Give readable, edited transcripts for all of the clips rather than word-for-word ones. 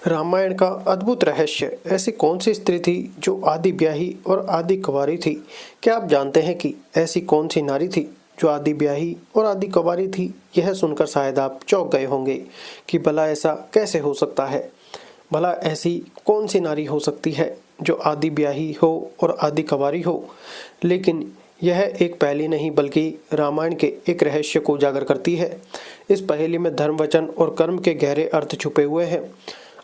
रामायण का अद्भुत रहस्य। ऐसी कौन सी स्त्री थी जो आदि ब्याही और आदि कुंवारी थी? क्या आप जानते हैं कि ऐसी कौन सी नारी थी जो आदि ब्याही और आदि कुंवारी थी? यह सुनकर शायद आप चौंक गए होंगे कि भला ऐसा कैसे हो सकता है। भला ऐसी कौन सी नारी हो सकती है जो आदि ब्याही हो और आदि कुंवारी हो? लेकिन यह एक पहेली नहीं बल्कि रामायण के एक रहस्य को उजागर करती है। इस पहेली में धर्म, वचन और कर्म के गहरे अर्थ छुपे हुए हैं।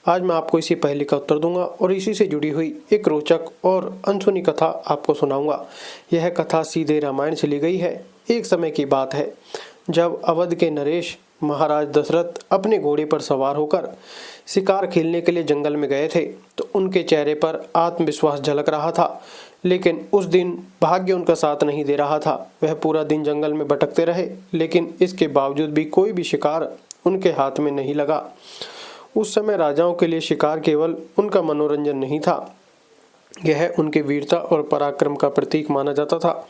आज मैं आपको इसी पहेली का उत्तर दूंगा और इसी से जुड़ी हुई एक रोचक और अनसुनी कथा आपको सुनाऊंगा। यह कथा सीधे रामायण से ली गई है। एक समय की बात है जब अवध के नरेश महाराज दशरथ अपने घोड़े पर सवार होकर शिकार खेलने के लिए जंगल में गए थे, तो उनके चेहरे पर आत्मविश्वास झलक रहा था। लेकिन उस दिन भाग्य उनका साथ नहीं दे रहा था। वह पूरा दिन जंगल में भटकते रहे, लेकिन इसके बावजूद भी कोई भी शिकार उनके हाथ में नहीं लगा। उस समय राजाओं के लिए शिकार केवल उनका मनोरंजन नहीं था, यह उनके वीरता और पराक्रम का प्रतीक माना जाता था।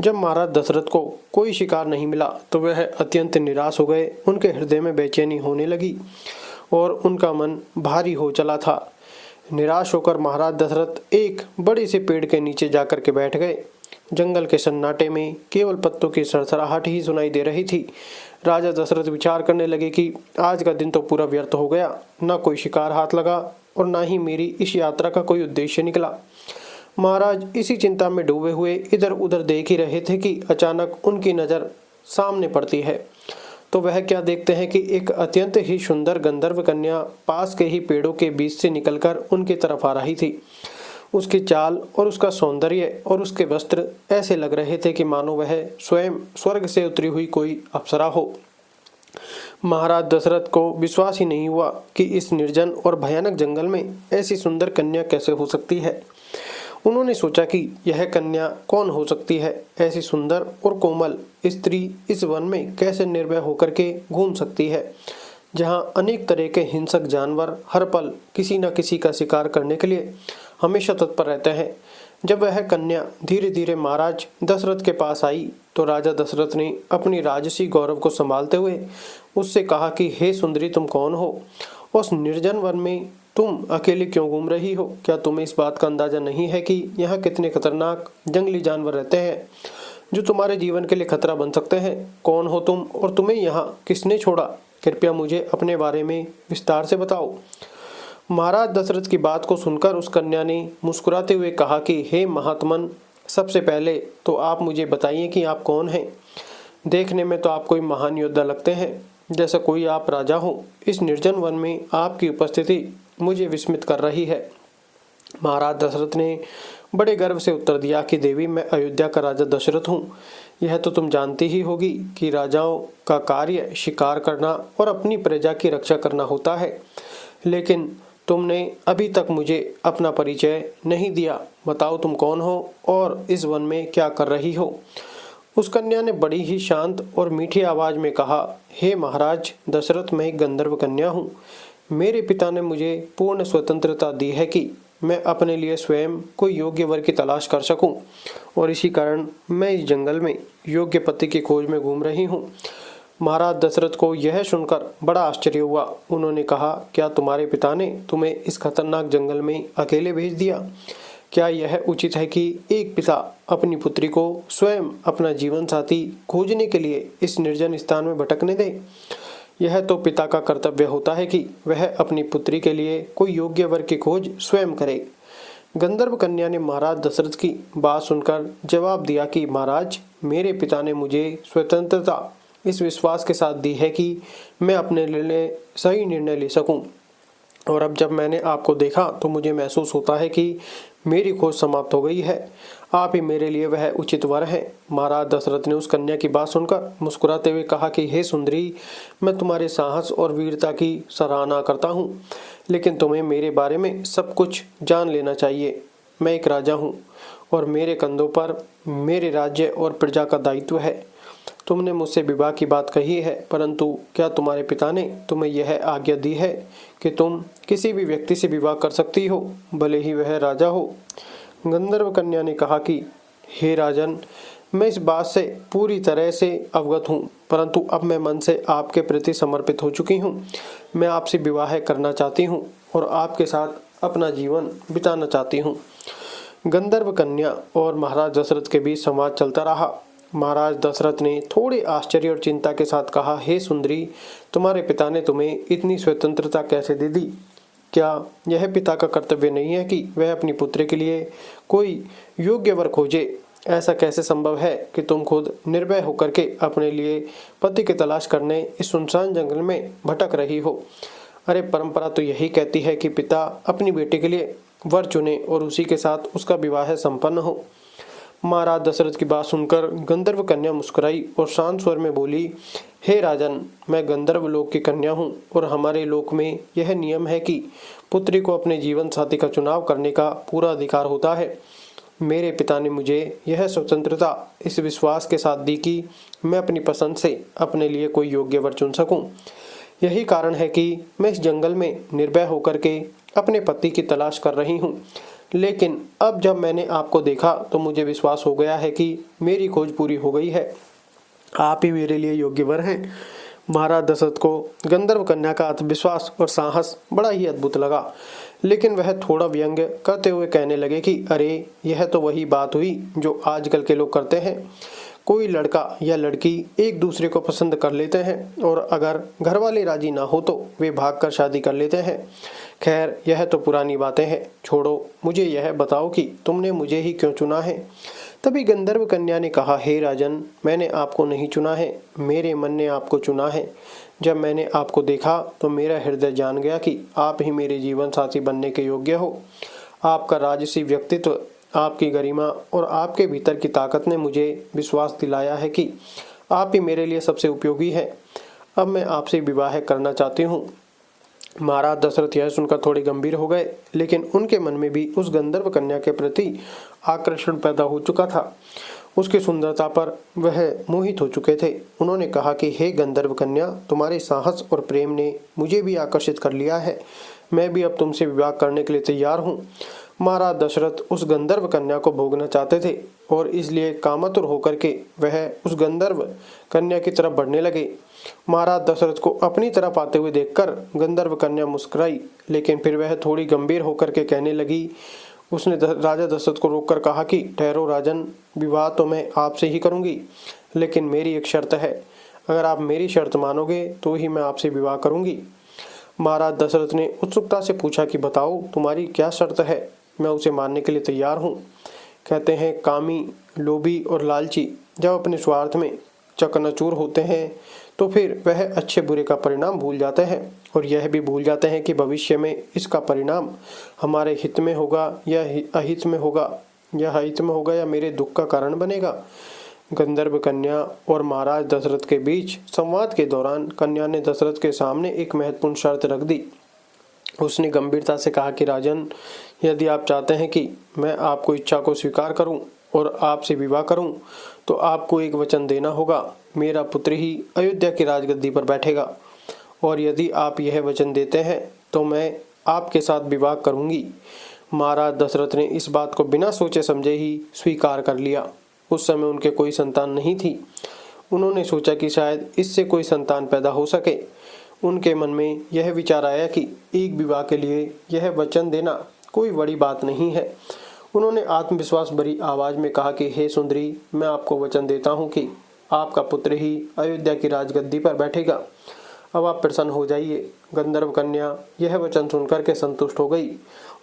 जब महाराज दशरथ को कोई शिकार नहीं मिला तो वह अत्यंत निराश हो गए। उनके हृदय में बेचैनी होने लगी और उनका मन भारी हो चला था। निराश होकर महाराज दशरथ एक बड़े से पेड़ के नीचे जाकर के बैठ गए। जंगल के सन्नाटे में केवल पत्तों की सरसराहट ही सुनाई दे रही थी। राजा दशरथ विचार करने लगे कि आज का दिन तो पूरा व्यर्थ हो गया। न कोई शिकार हाथ लगा और न ही मेरी इस यात्रा का कोई उद्देश्य निकला। महाराज इसी चिंता में डूबे हुए इधर उधर देख ही रहे थे कि अचानक उनकी नजर सामने पड़ती है। तो वह क्या देखते हैं कि एक अत्यंत ही सुंदर गंधर्व कन्या पास के ही पेड़ों के बीच से निकलकर उनकी तरफ आ रही थी। उसकी चाल और उसका सौंदर्य और उसके वस्त्र ऐसे लग रहे थे कि मानो वह स्वयं स्वर्ग से उतरी हुई कोई अप्सरा हो। महाराज दशरथ को विश्वास ही नहीं हुआ कि इस निर्जन और भयानक जंगल में ऐसी सुंदर कन्या कैसे हो सकती है। उन्होंने सोचा कि यह कन्या कौन हो सकती है? ऐसी सुंदर और कोमल स्त्री इस वन में कैसे निर्भय होकर के घूम सकती है, जहां अनेक तरह के हिंसक जानवर हर पल किसी न किसी का शिकार करने के लिए हमेशा तत्पर रहते हैं। जब वह कन्या धीरे धीरे महाराज दशरथ के पास आई तो राजा दशरथ ने अपनी राजसी गौरव को संभालते हुए उससे कहा कि हे सुंदरी, तुम कौन हो? उस निर्जन वन में तुम अकेली क्यों घूम रही हो? क्या तुम्हें इस बात का अंदाजा नहीं है कि यहाँ कितने खतरनाक जंगली जानवर रहते हैं जो तुम्हारे जीवन के लिए खतरा बन सकते हैं? कौन हो तुम और तुम्हें यहाँ किसने छोड़ा? कृपया मुझे अपने बारे में विस्तार से बताओ। महाराज दशरथ की बात को सुनकर उस कन्या ने मुस्कुराते हुए कहा कि हे महात्मन, सबसे पहले तो आप मुझे बताइए कि आप कौन हैं। देखने में तो आप कोई महान योद्धा लगते हैं, जैसा कोई आप राजा हो। इस निर्जन वन में आपकी उपस्थिति मुझे विस्मित कर रही है। महाराज दशरथ ने बड़े गर्व से उत्तर दिया कि देवी, मैं अयोध्या का राजा दशरथ हूँ। यह तो तुम जानती ही होगी कि राजाओं का कार्य शिकार करना और अपनी प्रजा की रक्षा करना होता है, लेकिन तुमने अभी तक मुझे अपना परिचय नहीं दिया। बताओ तुम कौन हो और इस वन में क्या कर रही हो? उस कन्या ने बड़ी ही शांत और मीठी आवाज में कहा, हे महाराज दशरथ, मैं एक गंधर्व कन्या हूँ। मेरे पिता ने मुझे पूर्ण स्वतंत्रता दी है कि मैं अपने लिए स्वयं कोई योग्य वर की तलाश कर सकूं, और इसी कारण मैं इस जंगल में योग्य पति की खोज में घूम रही हूँ। महाराज दशरथ को यह सुनकर बड़ा आश्चर्य हुआ। उन्होंने कहा, क्या तुम्हारे पिता ने तुम्हें इस खतरनाक जंगल में अकेले भेज दिया? क्या यह उचित है कि एक पिता अपनी पुत्री को स्वयं अपना जीवन साथी खोजने के लिए इस निर्जन स्थान में भटकने दे? यह तो पिता का कर्तव्य होता है कि वह अपनी पुत्री के लिए कोई योग्य वर की खोज स्वयं करे। गंधर्व कन्या ने महाराज दशरथ की बात सुनकर जवाब दिया कि महाराज, मेरे पिता ने मुझे स्वतंत्रता इस विश्वास के साथ दी है कि मैं अपने लिए सही निर्णय ले सकूं, और अब जब मैंने आपको देखा तो मुझे महसूस होता है कि मेरी खोज समाप्त हो गई है। आप ही मेरे लिए वह उचित वर हैं। महाराज दशरथ ने उस कन्या की बात सुनकर मुस्कुराते हुए कहा कि हे सुंदरी, मैं तुम्हारे साहस और वीरता की सराहना करता हूँ, लेकिन तुम्हें मेरे बारे में सब कुछ जान लेना चाहिए। मैं एक राजा हूँ और मेरे कंधों पर मेरे राज्य और प्रजा का दायित्व है। तुमने मुझसे विवाह की बात कही है, परंतु क्या तुम्हारे पिता ने तुम्हें यह आज्ञा दी है कि तुम किसी भी व्यक्ति से विवाह कर सकती हो, भले ही वह राजा हो? गंधर्व कन्या ने कहा कि हे राजन, मैं इस बात से पूरी तरह से अवगत हूँ, परंतु अब मैं मन से आपके प्रति समर्पित हो चुकी हूँ। मैं आपसे विवाह करना चाहती हूँ और आपके साथ अपना जीवन बिताना चाहती हूँ। गंधर्व कन्या और महाराज दशरथ के बीच संवाद चलता रहा। महाराज दशरथ ने थोड़े आश्चर्य और चिंता के साथ कहा, हे सुंदरी, तुम्हारे पिता ने तुम्हें इतनी स्वतंत्रता कैसे दे दी? क्या यह पिता का कर्तव्य नहीं है कि वह अपनी पुत्री के लिए कोई योग्य वर खोजे? ऐसा कैसे संभव है कि तुम खुद निर्भय होकर के अपने लिए पति की तलाश करने इस सुनसान जंगल में भटक रही हो? अरे, परंपरा तो यही कहती है कि पिता अपनी बेटी के लिए वर चुने और उसी के साथ उसका विवाह संपन्न हो। महाराज दशरथ की बात सुनकर गंधर्व कन्या मुस्कुराई और शांत स्वर में बोली, हे राजन, मैं गंधर्व लोक की कन्या हूँ और हमारे लोक में यह नियम है कि पुत्री को अपने जीवन साथी का चुनाव करने का पूरा अधिकार होता है। मेरे पिता ने मुझे यह स्वतंत्रता इस विश्वास के साथ दी कि मैं अपनी पसंद से अपने लिए कोई योग्य वर चुन सकूं। यही कारण है कि मैं इस जंगल में निर्भय होकर के अपने पति की तलाश कर रही हूँ। लेकिन अब जब मैंने आपको देखा तो मुझे विश्वास हो गया है कि मेरी खोज पूरी हो गई है। आप ही मेरे लिए योग्य वर हैं। महाराज दशरथ को गंधर्व कन्या का आत्मविश्वास और साहस बड़ा ही अद्भुत लगा, लेकिन वह थोड़ा व्यंग्य करते हुए कहने लगे कि अरे, यह तो वही बात हुई जो आजकल के लोग करते हैं। कोई लड़का या लड़की एक दूसरे को पसंद कर लेते हैं और अगर घर वाले राजी ना हो तो वे भागकर शादी कर लेते हैं। खैर, यह तो पुरानी बातें हैं, छोड़ो। मुझे यह बताओ कि तुमने मुझे ही क्यों चुना है? तभी गंधर्व कन्या ने कहा, हे राजन, मैंने आपको नहीं चुना है, मेरे मन ने आपको चुना है। जब मैंने आपको देखा तो मेरा हृदय जान गया कि आप ही मेरे जीवन साथी बनने के योग्य हो। आपका राजसी व्यक्तित्व, आपकी गरिमा और आपके भीतर की ताकत ने मुझे विश्वास दिलाया है कि आप ही मेरे लिए सबसे उपयोगी है। अब मैं आपसे विवाह करना चाहती हूँ। महाराज दशरथ यह सुनकर थोड़े गंभीर हो गए, लेकिन उनके मन में भी उस गंधर्व कन्या के प्रति आकर्षण पैदा हो चुका था। उसकी सुंदरता पर वह मोहित हो चुके थे। उन्होंने कहा कि हे गंधर्व कन्या, तुम्हारे साहस और प्रेम ने मुझे भी आकर्षित कर लिया है। मैं भी अब तुमसे विवाह करने के लिए तैयार हूँ। महाराज दशरथ उस गंधर्व कन्या को भोगना चाहते थे और इसलिए कामातुर होकर के वह उस गंधर्व कन्या की तरफ बढ़ने लगे। महाराज दशरथ को अपनी तरफ आते हुए देखकर गंधर्व कन्या मुस्कुराई, लेकिन फिर वह थोड़ी गंभीर होकर के कहने लगी। उसने राजा दशरथ को रोककर कहा कि ठहरो राजन, विवाह तो मैं आपसे ही करूंगी, लेकिन मेरी एक शर्त है। अगर आप मेरी शर्त मानोगे तो ही मैं आपसे विवाह करूंगी। महाराज दशरथ ने उत्सुकता से पूछा कि बताओ, तुम्हारी क्या शर्त है? मैं उसे मानने के लिए तैयार हूँ। कहते हैं, कामी, लोभी और लालची जब अपने स्वार्थ में चकनाचूर होते हैं तो फिर वह अच्छे बुरे का परिणाम भूल जाते हैं और यह भी भूल जाते हैं कि भविष्य में इसका परिणाम हमारे हित में होगा या अहित में होगा, या मेरे दुख का कारण बनेगा। गंधर्व कन्या और महाराज दशरथ के बीच संवाद के दौरान कन्या ने दशरथ के सामने एक महत्वपूर्ण शर्त रख दी। उसने गंभीरता से कहा कि राजन, यदि आप चाहते हैं कि मैं आपको इच्छा को स्वीकार करूं और आपसे विवाह करूं, तो आपको एक वचन देना होगा। मेरा पुत्र ही अयोध्या की राजगद्दी पर बैठेगा और यदि आप यह वचन देते हैं तो मैं आपके साथ विवाह करूंगी। महाराज दशरथ ने इस बात को बिना सोचे समझे ही स्वीकार कर लिया। उस समय उनके कोई संतान नहीं थी। उन्होंने सोचा कि शायद इससे कोई संतान पैदा हो सके। उनके मन में यह विचार आया कि एक विवाह के लिए यह वचन देना कोई बड़ी बात नहीं है। उन्होंने आत्मविश्वास भरी आवाज में कहा कि हे सुंदरी, मैं आपको वचन देता हूँ कि आपका पुत्र ही अयोध्या की राजगद्दी पर बैठेगा। अब आप प्रसन्न हो जाइए। गंधर्व कन्या यह वचन सुनकर के संतुष्ट हो गई।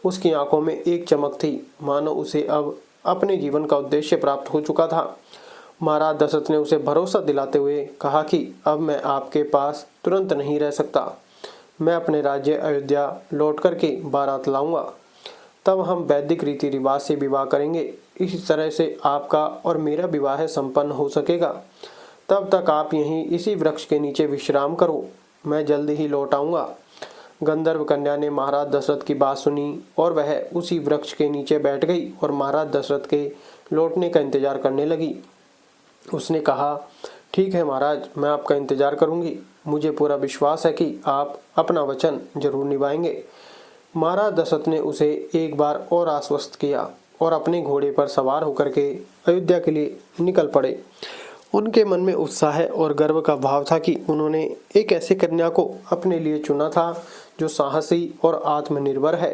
उसकी आंखों में एक चमक थी, मानो उसे अब अपने जीवन का उद्देश्य प्राप्त हो चुका था। महाराज दशरथ ने उसे भरोसा दिलाते हुए कहा कि अब मैं आपके पास तुरंत नहीं रह सकता। मैं अपने राज्य अयोध्या लौट करके बारात लाऊंगा, तब हम वैदिक रीति रिवाज से विवाह करेंगे। इसी तरह से आपका और मेरा विवाह संपन्न हो सकेगा। तब तक आप यहीं इसी वृक्ष के नीचे विश्राम करो, मैं जल्दी ही लौट आऊंगा। गंधर्व कन्या ने महाराज दशरथ की बात सुनी और वह उसी वृक्ष के नीचे बैठ गई और महाराज दशरथ के लौटने का इंतजार करने लगी। उसने कहा, ठीक है महाराज, मैं आपका इंतजार करूंगी। मुझे पूरा विश्वास है कि आप अपना वचन जरूर निभाएंगे। महाराज दशरथ ने उसे एक बार और आश्वस्त किया और अपने घोड़े पर सवार होकर के अयोध्या के लिए निकल पड़े। उनके मन में उत्साह और गर्व का भाव था कि उन्होंने एक ऐसी कन्या को अपने लिए चुना था जो साहसी और आत्मनिर्भर है।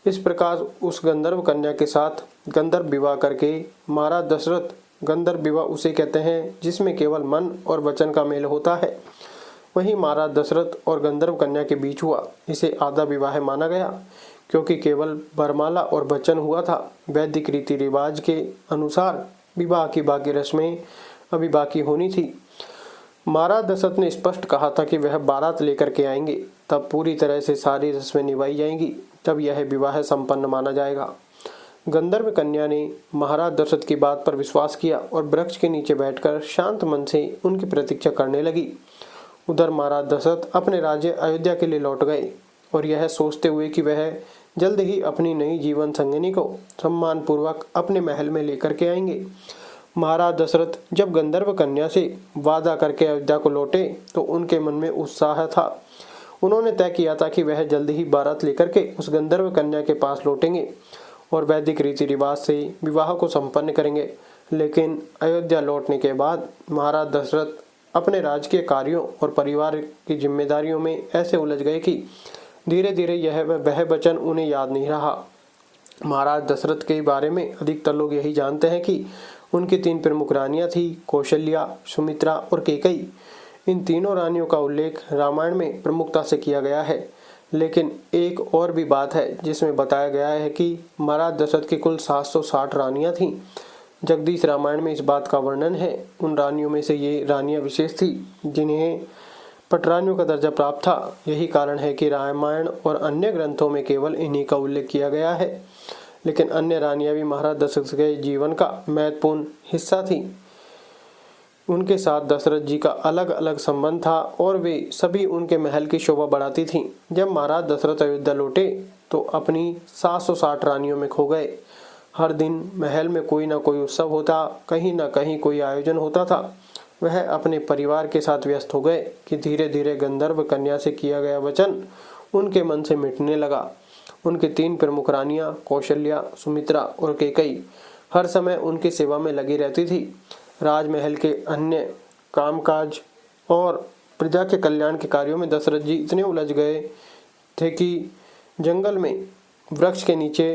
इस प्रकार उस गंधर्व कन्या के साथ गंधर्व विवाह करके महाराज दशरथ, गंधर्व विवाह उसे कहते हैं जिसमें केवल मन और वचन का मेल होता है, वही महाराज दशरथ और गंधर्व कन्या के बीच हुआ। इसे आधा विवाह माना गया क्योंकि केवल वरमाला और वचन हुआ था। वैदिक रीति रिवाज के अनुसार विवाह की बाकी रस्में अभी बाकी होनी थी। महाराज दशरथ ने स्पष्ट कहा था कि वह बारात लेकर के आएंगे, तब पूरी तरह से सारी रस्में निभाई जाएंगी, तब यह विवाह संपन्न माना जाएगा। गंधर्व कन्या ने महाराज दशरथ की बात पर विश्वास किया और वृक्ष के नीचे बैठकर शांत मन से उनकी प्रतीक्षा करने लगी। उधर महाराज दशरथ अपने राज्य अयोध्या के लिए लौट गए और यह सोचते हुए कि वह जल्द ही अपनी नई जीवन संगिनी को सम्मान पूर्वक अपने महल में लेकर के आएंगे। महाराज दशरथ जब गंधर्व कन्या से वादा करके अयोध्या को लौटे तो उनके मन में उत्साह था। उन्होंने तय किया था कि वह जल्द ही बारात लेकर के उस गंधर्व कन्या के पास लौटेंगे और वैदिक रीति रिवाज से विवाह को संपन्न करेंगे। लेकिन अयोध्या लौटने के बाद महाराज दशरथ अपने राजकीय कार्यों और परिवार की जिम्मेदारियों में ऐसे उलझ गए कि धीरे धीरे वह वचन उन्हें याद नहीं रहा। महाराज दशरथ के बारे में अधिकतर लोग यही जानते हैं कि उनकी 3 प्रमुख रानियां थी, कौशल्या, सुमित्रा और कैकेयी। इन तीनों रानियों का उल्लेख रामायण में प्रमुखता से किया गया है। लेकिन एक और भी बात है जिसमें बताया गया है कि महाराज दशरथ की कुल 760 रानियां थीं। जगदीश रामायण में इस बात का वर्णन है। उन रानियों में से ये रानियां विशेष थी जिन्हें पटरानियों का दर्जा प्राप्त था। यही कारण है कि रामायण और अन्य ग्रंथों में केवल इन्हीं का उल्लेख किया गया है। लेकिन अन्य रानियां भी महाराज दशरथ के जीवन का महत्वपूर्ण हिस्सा थी। उनके साथ दशरथ जी का अलग अलग संबंध था और वे सभी उनके महल की शोभा बढ़ाती थीं। जब महाराज दशरथ अयोध्या लौटे तो अपनी 760 रानियों में खो गए। हर दिन महल में कोई ना कोई उत्सव होता, कहीं ना कहीं कोई आयोजन होता था। वह अपने परिवार के साथ व्यस्त हो गए कि धीरे धीरे गंधर्व कन्या से किया गया वचन उनके मन से मिटने लगा। उनकी 3 प्रमुख रानियां कौशल्या, सुमित्रा और कैकेयी हर समय उनकी सेवा में लगी रहती थी। राजमहल के अन्य कामकाज और प्रजा के कल्याण के कार्यों में दशरथ जी इतने उलझ गए थे कि जंगल में वृक्ष के नीचे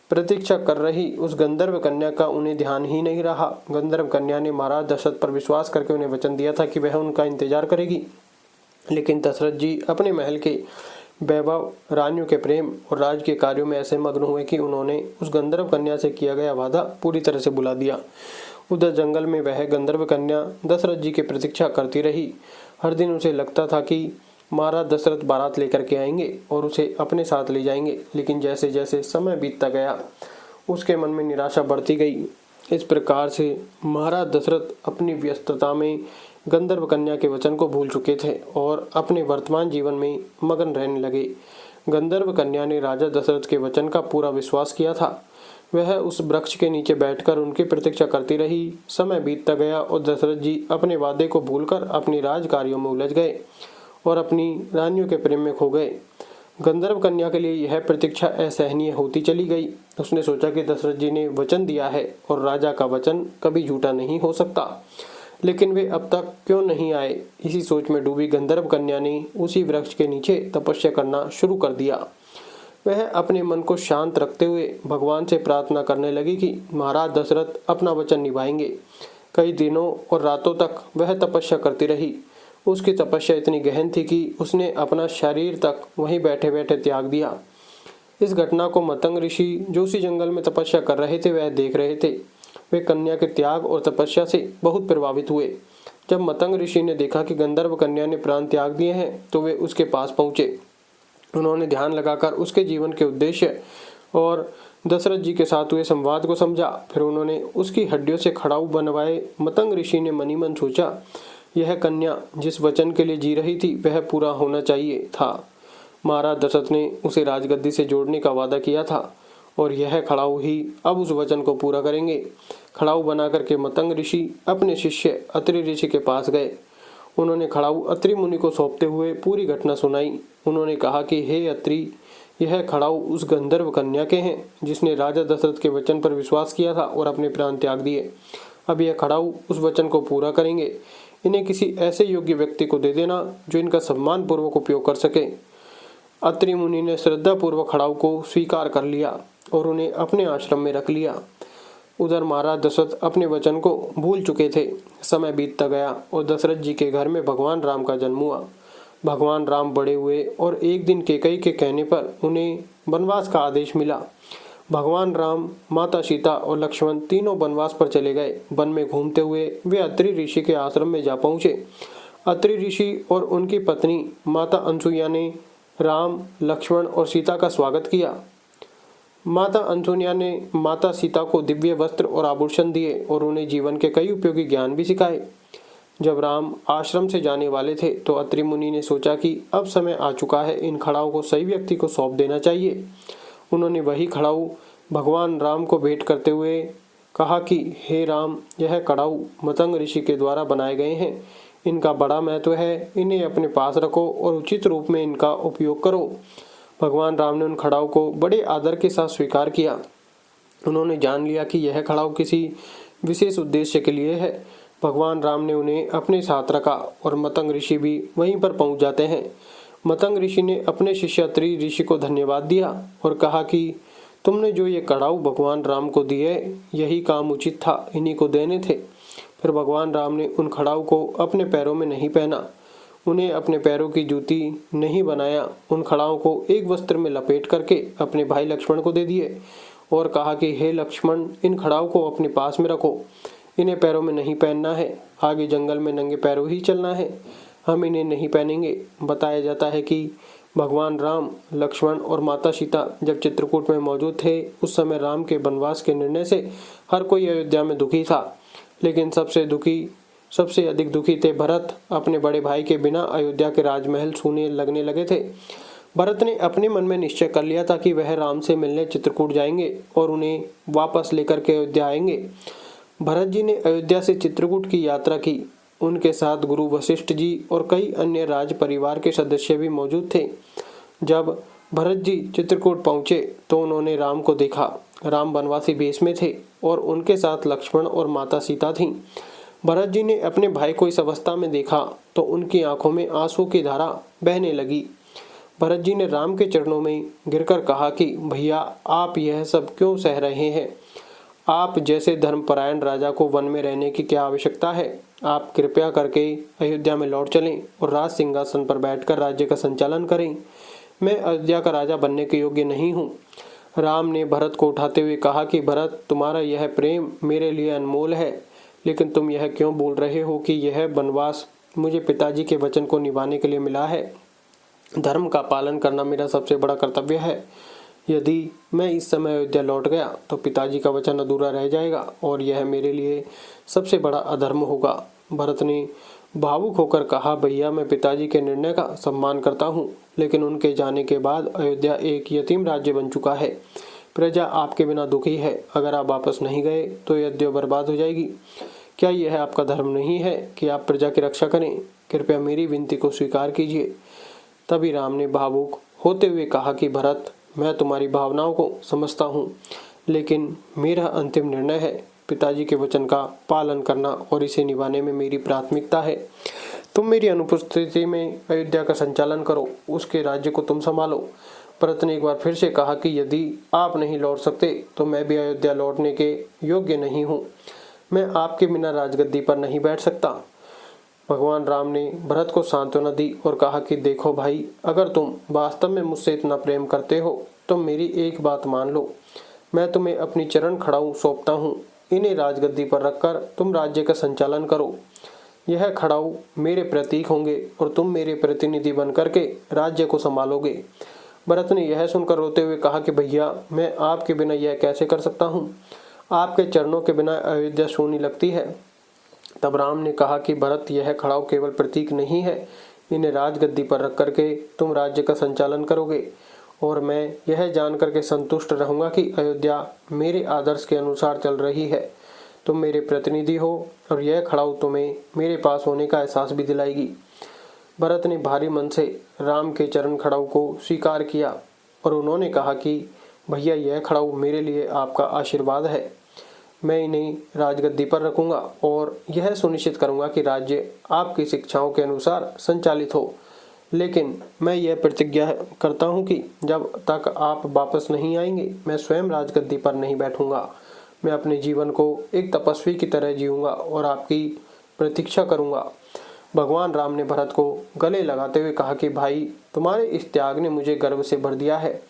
प्रतीक्षा कर रही उस गंधर्व कन्या का उन्हें ध्यान ही नहीं रहा। गंधर्व कन्या ने महाराज दशरथ पर विश्वास करके उन्हें वचन दिया था कि वह उनका इंतजार करेगी। लेकिन दशरथ जी अपने महल के वैभव, रानियों के प्रेम और राज के कार्यों में ऐसे मग्न हुए कि उन्होंने उस गंधर्व कन्या से किया गया वादा पूरी तरह से भुला दिया। उधर जंगल में वह गंधर्व कन्या दशरथ जी की प्रतीक्षा करती रही। हर दिन उसे लगता था कि महाराज दशरथ बारात लेकर के आएंगे और उसे अपने साथ ले जाएंगे। लेकिन जैसे जैसे समय बीतता गया उसके मन में निराशा बढ़ती गई। इस प्रकार से महाराज दशरथ अपनी व्यस्तता में गंधर्व कन्या के वचन को भूल चुके थे और अपने वर्तमान जीवन में मगन रहने लगे। गंधर्व कन्या ने राजा दशरथ के वचन का पूरा विश्वास किया था। वह उस वृक्ष के नीचे बैठकर उनकी प्रतीक्षा करती रही। समय बीतता गया और दशरथ जी अपने वादे को भूलकर अपनी राज कार्यों में उलझ गए और अपनी रानियों के प्रेम में खो गए। गंधर्व कन्या के लिए यह प्रतीक्षा असहनीय होती चली गई। उसने सोचा कि दशरथ जी ने वचन दिया है और राजा का वचन कभी झूठा नहीं हो सकता, लेकिन वे अब तक क्यों नहीं आए। इसी सोच में डूबी गंधर्व कन्या ने उसी वृक्ष के नीचे तपस्या करना शुरू कर दिया। वह अपने मन को शांत रखते हुए भगवान से प्रार्थना करने लगी कि महाराज दशरथ अपना वचन निभाएंगे। कई दिनों और रातों तक वह तपस्या करती रही। उसकी तपस्या इतनी गहन थी कि उसने अपना शरीर तक वहीं बैठे बैठे त्याग दिया। इस घटना को मतंग ऋषि जो उसी जंगल में तपस्या कर रहे थे वह देख रहे थे। वे कन्या के त्याग और तपस्या से बहुत प्रभावित हुए। जब मतंग ऋषि ने देखा कि गंधर्व कन्या ने प्राण त्याग दिए हैं तो वे उसके पास पहुंचे। उन्होंने ध्यान लगाकर उसके जीवन के उद्देश्य और दशरथ जी के साथ हुए संवाद को समझा। फिर उन्होंने उसकी हड्डियों से खड़ाऊ बनवाए। मतंग ऋषि ने मनी मन सोचा, यह कन्या जिस वचन के लिए जी रही थी वह पूरा होना चाहिए था। महाराज दशरथ ने उसे राजगद्दी से जोड़ने का वादा किया था और यह खड़ाऊ ही अब उस वचन को पूरा करेंगे। खड़ाऊ बना करके मतंग ऋषि अपने शिष्य अत्रि ऋषि के पास गए। उन्होंने खड़ाऊ अत्रि मुनि को सौंपते हुए पूरी घटना सुनाई। उन्होंने कहा कि हे अत्रि, यह खड़ाऊ उस गंधर्व कन्या के हैं जिसने राजा दशरथ के वचन पर विश्वास किया था और अपने प्राण त्याग दिए। अब यह खड़ाऊ उस वचन को पूरा करेंगे। इन्हें किसी ऐसे योग्य व्यक्ति को दे देना जो इनका सम्मान पूर्वक उपयोग कर सके। अत्रि मुनि ने श्रद्धापूर्वक खड़ाऊ को स्वीकार कर लिया और उन्हें अपने आश्रम में रख लिया। उधर महाराज दशरथ अपने वचन को भूल चुके थे। समय बीतता गया और दशरथ जी के घर में भगवान राम का जन्म हुआ। भगवान राम बड़े हुए और एक दिन कैकेयी के कहने पर उन्हें वनवास का आदेश मिला। भगवान राम, माता सीता और लक्ष्मण तीनों वनवास पर चले गए। वन में घूमते हुए वे अत्रि ऋषि के आश्रम में जा पहुंचे। अत्रि ऋषि और उनकी पत्नी माता अनसुईया ने राम, लक्ष्मण और सीता का स्वागत किया। माता अनसुईया ने माता सीता को दिव्य वस्त्र और आभूषण दिए और उन्हें जीवन के कई उपयोगी ज्ञान भी सिखाए। जब राम आश्रम से जाने वाले थे तो अत्रि मुनि ने सोचा कि अब समय आ चुका है, इन खड़ाओं को सही व्यक्ति को सौंप देना चाहिए। उन्होंने वही खड़ाऊ भगवान राम को भेंट करते हुए कहा कि हे राम, यह कड़ाऊ मतंग ऋषि के द्वारा बनाए गए हैं। इनका बड़ा महत्व है, इन्हें अपने पास रखो और उचित रूप में इनका उपयोग करो। भगवान राम ने उन खड़ाऊ को बड़े आदर के साथ स्वीकार किया। उन्होंने जान लिया कि यह खड़ाऊ किसी विशेष उद्देश्य के लिए है। भगवान राम ने उन्हें अपने साथ रखा और मतंग ऋषि भी वहीं पर पहुंच जाते हैं। मतंग ऋषि ने अपने शिष्य अत्रि ऋषि को धन्यवाद दिया और कहा कि तुमने जो ये कड़ाऊ भगवान राम को दिए, यही काम उचित था, इन्हीं को देने थे। फिर भगवान राम ने उन खड़ाऊ को अपने पैरों में नहीं पहना, उन्हें अपने पैरों की जूती नहीं बनाया। उन खड़ाओं को एक वस्त्र में लपेट करके अपने भाई लक्ष्मण को दे दिए और कहा कि हे लक्ष्मण, इन खड़ाओं को अपने पास में रखो, इन्हें पैरों में नहीं पहनना है, आगे जंगल में नंगे पैरों ही चलना है, हम इन्हें नहीं पहनेंगे। बताया जाता है कि भगवान राम, लक्ष्मण और माता सीता जब चित्रकूट में मौजूद थे, उस समय राम के वनवास के निर्णय से हर कोई अयोध्या में दुखी था, लेकिन सबसे अधिक दुखी थे भरत। अपने बड़े भाई के बिना अयोध्या के राजमहल सूने लगने लगे थे। भरत ने अपने मन में निश्चय कर लिया था कि वह राम से मिलने चित्रकूट जाएंगे और उन्हें वापस लेकर के अयोध्या आएंगे। भरत जी ने अयोध्या से चित्रकूट की यात्रा की। उनके साथ गुरु वशिष्ठ जी और कई अन्य राज परिवार के सदस्य भी मौजूद थे। जब भरत जी चित्रकूट पहुंचे तो उन्होंने राम को देखा। राम वनवासी वेश में थे और उनके साथ लक्ष्मण और माता सीता थीं। भरत जी ने अपने भाई को इस अवस्था में देखा तो उनकी आंखों में आंसू की धारा बहने लगी। भरत जी ने राम के चरणों में गिरकर कहा कि भैया, आप यह सब क्यों सह रहे हैं? आप जैसे धर्मपरायण राजा को वन में रहने की क्या आवश्यकता है? आप कृपया करके अयोध्या में लौट चलें और राज सिंहासन पर बैठकर राज्य का संचालन करें। मैं अयोध्या का राजा बनने के योग्य नहीं हूँ। राम ने भरत को उठाते हुए कहा कि भरत, तुम्हारा यह प्रेम मेरे लिए अनमोल है, लेकिन तुम यह क्यों बोल रहे हो कि यह वनवास मुझे पिताजी के वचन को निभाने के लिए मिला है? धर्म का पालन करना मेरा सबसे बड़ा कर्तव्य है। यदि मैं इस समय अयोध्या लौट गया तो पिताजी का वचन अधूरा रह जाएगा और यह मेरे लिए सबसे बड़ा अधर्म होगा। भरत ने भावुक होकर कहा, भैया, मैं पिताजी के निर्णय का सम्मान करता हूँ, लेकिन उनके जाने के बाद अयोध्या एक यतीम राज्य बन चुका है। प्रजा आपके बिना दुखी है। अगर आप वापस नहीं गए तो अयोध्या बर्बाद हो जाएगी। क्या यह आपका धर्म नहीं है कि आप प्रजा की रक्षा करें? कृपया मेरी विनती को स्वीकार कीजिए। तभी राम ने भावुक होते हुए कहा कि भरत, मैं तुम्हारी भावनाओं को समझता हूँ, लेकिन मेरा अंतिम निर्णय है। पिताजी के वचन का पालन करना और इसे निभाने में मेरी प्राथमिकता है। तुम मेरी अनुपस्थिति में अयोध्या का संचालन करो, उसके राज्य को तुम संभालो। भरत ने एक बार फिर से कहा कि यदि आप नहीं लौट सकते तो मैं भी अयोध्या लौटने के योग्य नहीं हूँ। मैं आपके बिना राजगद्दी पर नहीं बैठ सकता। भगवान राम ने भरत को सांत्वना दी और कहा कि देखो भाई, अगर तुम वास्तव में मुझसे इतना प्रेम करते हो तो मेरी एक बात मान लो। मैं तुम्हें अपनी चरण खड़ाऊ सौंपता हूँ। इन्हें राजगद्दी पर रखकर तुम राज्य का संचालन करो। यह खड़ाऊ मेरे प्रतीक होंगे और तुम मेरे प्रतिनिधि बन करके राज्य को संभालोगे। भरत ने यह सुनकर रोते हुए कहा कि भैया, मैं आपके बिना यह कैसे कर सकता हूँ? आपके चरणों के बिना अयोध्या सोनी लगती है। तब राम ने कहा कि भरत, यह खड़ाऊ केवल प्रतीक नहीं है, इन्हें राजगद्दी पर रख करके तुम राज्य का संचालन करोगे और मैं यह जान करके संतुष्ट रहूंगा कि अयोध्या मेरे आदर्श के अनुसार चल रही है। तुम मेरे प्रतिनिधि हो और यह खड़ाऊ तुम्हें मेरे पास होने का एहसास भी दिलाएगी। भरत ने भारी मन से राम के चरण खड़ाऊ को स्वीकार किया और उन्होंने कहा कि भैया, यह खड़ाऊ मेरे लिए आपका आशीर्वाद है। मैं इन्हें राजगद्दी पर रखूंगा और यह सुनिश्चित करूंगा कि राज्य आपकी शिक्षाओं के अनुसार संचालित हो। लेकिन मैं यह प्रतिज्ञा करता हूँ कि जब तक आप वापस नहीं आएंगे मैं स्वयं राजगद्दी पर नहीं बैठूंगा। मैं अपने जीवन को एक तपस्वी की तरह जीऊंगा और आपकी प्रतीक्षा करूंगा। भगवान राम ने भरत को गले लगाते हुए कहा कि भाई, तुम्हारे इस त्याग ने मुझे गर्व से भर दिया है।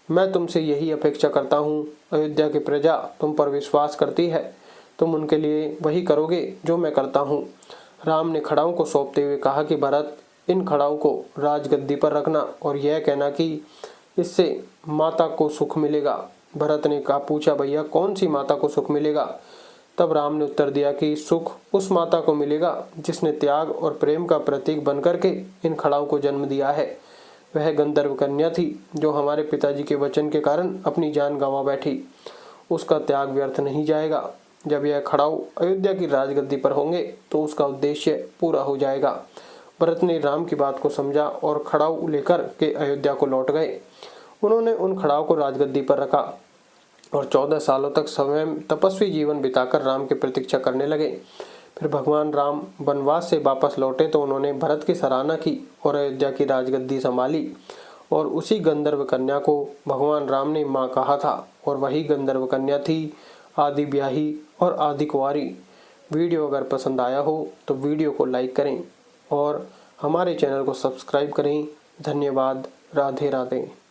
मैं तुमसे यही अपेक्षा करता हूँ। अयोध्या की प्रजा तुम पर विश्वास करती है, तुम उनके लिए वही करोगे जो मैं करता हूँ। राम ने खड़ाओं को सौंपते हुए कहा कि भरत, इन खड़ाओं को राजगद्दी पर रखना और यह कहना कि इससे माता को सुख मिलेगा। भरत ने कहा, पूछा, भैया कौन सी माता को सुख मिलेगा? तब राम ने उत्तर दिया कि सुख उस माता को मिलेगा जिसने त्याग और प्रेम का प्रतीक बनकर के इन खड़ाओं को जन्म दिया है। वह गंधर्व कन्या थी जो हमारे पिताजी के वचन के कारण अपनी जान गंवा बैठी। उसका त्याग व्यर्थ नहीं जाएगा। जब यह खड़ाऊ अयोध्या की राजगद्दी पर होंगे तो उसका उद्देश्य पूरा हो जाएगा। भरत ने राम की बात को समझा और खड़ाऊ लेकर के अयोध्या को लौट गए। उन्होंने उन खड़ाओं को राजगद्दी पर रखा और 14 सालों तक स्वयं तपस्वी जीवन बिताकर राम की प्रतीक्षा करने लगे। फिर भगवान राम वनवास से वापस लौटे तो उन्होंने भरत की सराहना की और अयोध्या की राजगद्दी संभाली। और उसी गंधर्व कन्या को भगवान राम ने माँ कहा था और वही गंधर्व कन्या थी आदि ब्याही और आदि कुंवारी। वीडियो अगर पसंद आया हो तो वीडियो को लाइक करें और हमारे चैनल को सब्सक्राइब करें। धन्यवाद। राधे राधे।